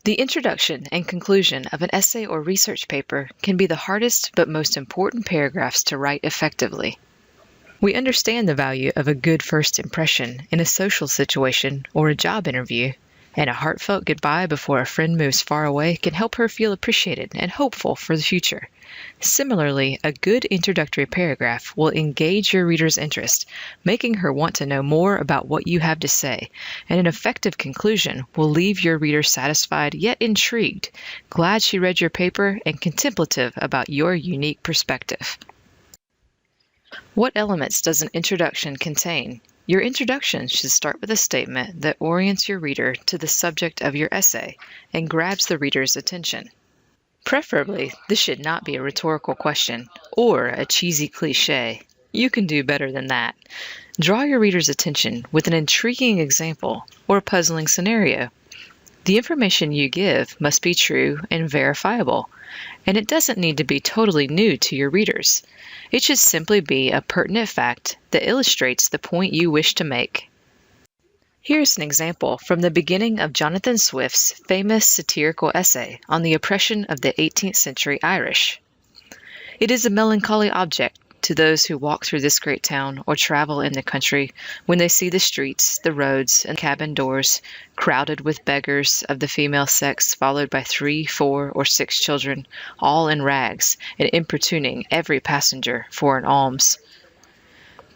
The introduction and conclusion of an essay or research paper can be the hardest but most important paragraphs to write effectively. We understand the value of a good first impression in a social situation or a job interview, and a heartfelt goodbye before a friend moves far away can help her feel appreciated and hopeful for the future. Similarly, a good introductory paragraph will engage your reader's interest, making her want to know more about what you have to say, and an effective conclusion will leave your reader satisfied yet intrigued, glad she read your paper, and contemplative about your unique perspective. What elements does an introduction contain? Your introduction should start with a statement that orients your reader to the subject of your essay and grabs the reader's attention. Preferably, this should not be a rhetorical question or a cheesy cliché. You can do better than that. Draw your reader's attention with an intriguing example or a puzzling scenario. The information you give must be true and verifiable, and it doesn't need to be totally new to your readers. It should simply be a pertinent fact that illustrates the point you wish to make. Here's an example from the beginning of Jonathan Swift's famous satirical essay on the oppression of the 18th century Irish. It is a melancholy object to those who walk through this great town or travel in the country when they see the streets, the roads, and cabin doors crowded with beggars of the female sex, followed by 3, 4, or 6 children, all in rags, and importuning every passenger for an alms.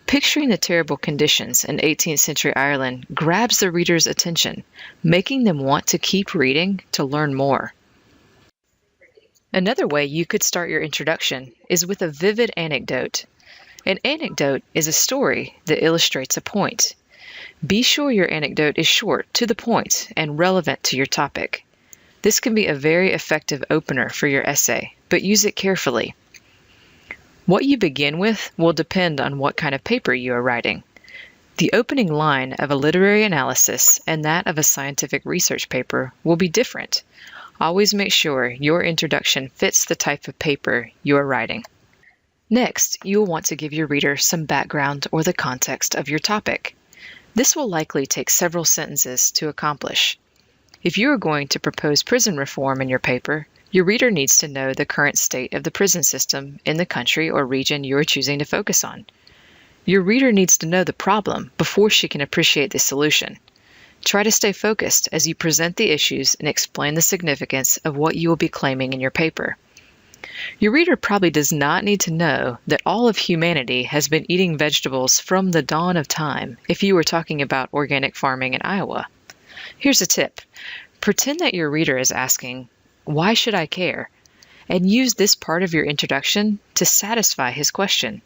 Picturing the terrible conditions in 18th century Ireland grabs the reader's attention, making them want to keep reading to learn more. Another way you could start your introduction is with a vivid anecdote. An anecdote is a story that illustrates a point. Be sure your anecdote is short, to the point, and relevant to your topic. This can be a very effective opener for your essay, but use it carefully. What you begin with will depend on what kind of paper you are writing. The opening line of a literary analysis and that of a scientific research paper will be different. Always make sure your introduction fits the type of paper you are writing. Next, you will want to give your reader some background or the context of your topic. This will likely take several sentences to accomplish. If you are going to propose prison reform in your paper, your reader needs to know the current state of the prison system in the country or region you are choosing to focus on. Your reader needs to know the problem before she can appreciate the solution. Try to stay focused as you present the issues and explain the significance of what you will be claiming in your paper. Your reader probably does not need to know that all of humanity has been eating vegetables from the dawn of time if you were talking about organic farming in Iowa. Here's a tip. Pretend that your reader is asking, "Why should I care?" and use this part of your introduction to satisfy his question.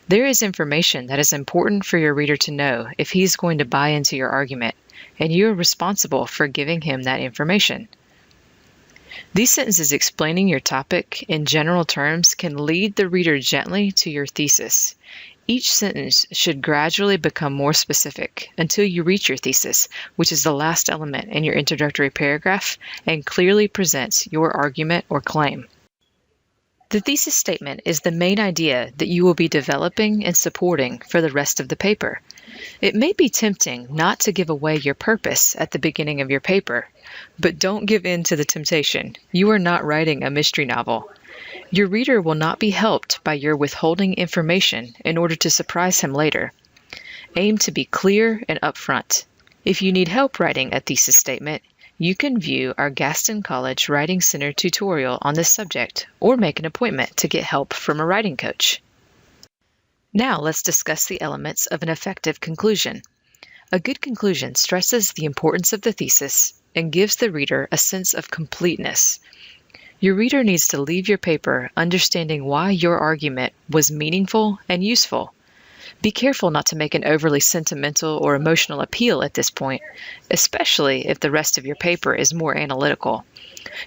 There is information that is important for your reader to know if he's going to buy into your argument, and you are responsible for giving him that information. These sentences explaining your topic in general terms can lead the reader gently to your thesis. Each sentence should gradually become more specific until you reach your thesis, which is the last element in your introductory paragraph and clearly presents your argument or claim. The thesis statement is the main idea that you will be developing and supporting for the rest of the paper. It may be tempting not to give away your purpose at the beginning of your paper, but don't give in to the temptation. You are not writing a mystery novel. Your reader will not be helped by your withholding information in order to surprise him later. Aim to be clear and upfront. If you need help writing a thesis statement, you can view our Gaston College Writing Center tutorial on this subject or make an appointment to get help from a writing coach. Now let's discuss the elements of an effective conclusion. A good conclusion stresses the importance of the thesis and gives the reader a sense of completeness. Your reader needs to leave your paper understanding why your argument was meaningful and useful. Be careful not to make an overly sentimental or emotional appeal at this point, especially if the rest of your paper is more analytical.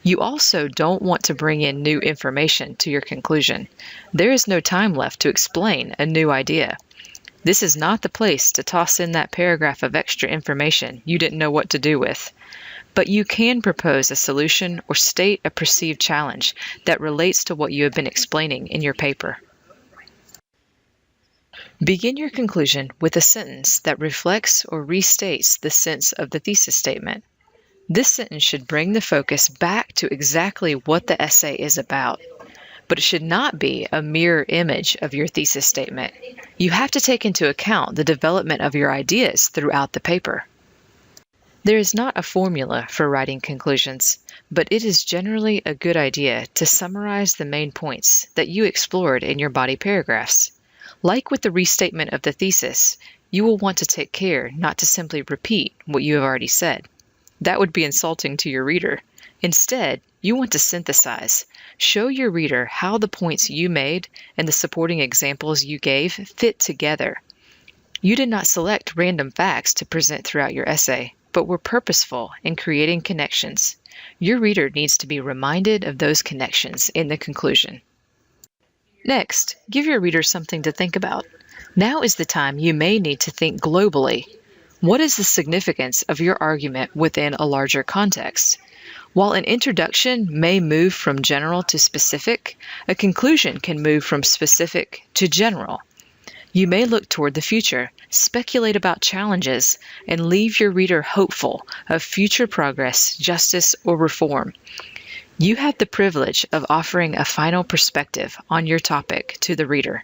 You also don't want to bring in new information to your conclusion. There is no time left to explain a new idea. This is not the place to toss in that paragraph of extra information you didn't know what to do with. But you can propose a solution or state a perceived challenge that relates to what you have been explaining in your paper. Begin your conclusion with a sentence that reflects or restates the sense of the thesis statement. This sentence should bring the focus back to exactly what the essay is about, but it should not be a mirror image of your thesis statement. You have to take into account the development of your ideas throughout the paper. There is not a formula for writing conclusions, but it is generally a good idea to summarize the main points that you explored in your body paragraphs. Like with the restatement of the thesis, you will want to take care not to simply repeat what you have already said. That would be insulting to your reader. Instead, you want to synthesize. Show your reader how the points you made and the supporting examples you gave fit together. You did not select random facts to present throughout your essay, but were purposeful in creating connections. Your reader needs to be reminded of those connections in the conclusion. Next, give your reader something to think about. Now is the time you may need to think globally. What is the significance of your argument within a larger context? While an introduction may move from general to specific, a conclusion can move from specific to general. You may look toward the future, speculate about challenges, and leave your reader hopeful of future progress, justice, or reform. You have the privilege of offering a final perspective on your topic to the reader.